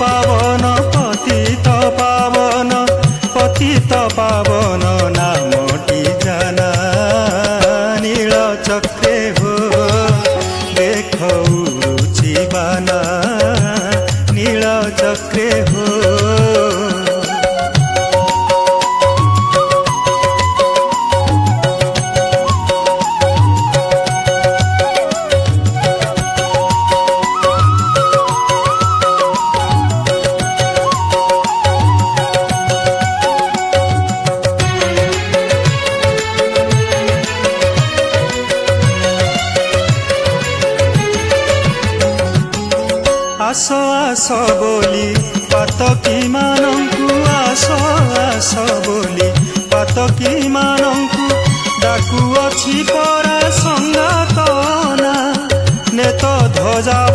পাবন পতিত পাবন পতিত পাবন নামটি জানা নীল চক্রে হো দেখ উড়ুছি বানা নীল চক্রে হো। আস আস বলি পাতকী মানঙ্কু আস আস বলি পাতকী মানঙ্কু ডাকুଅছি পরা সঙ্গাত না নেত ধ্বজাব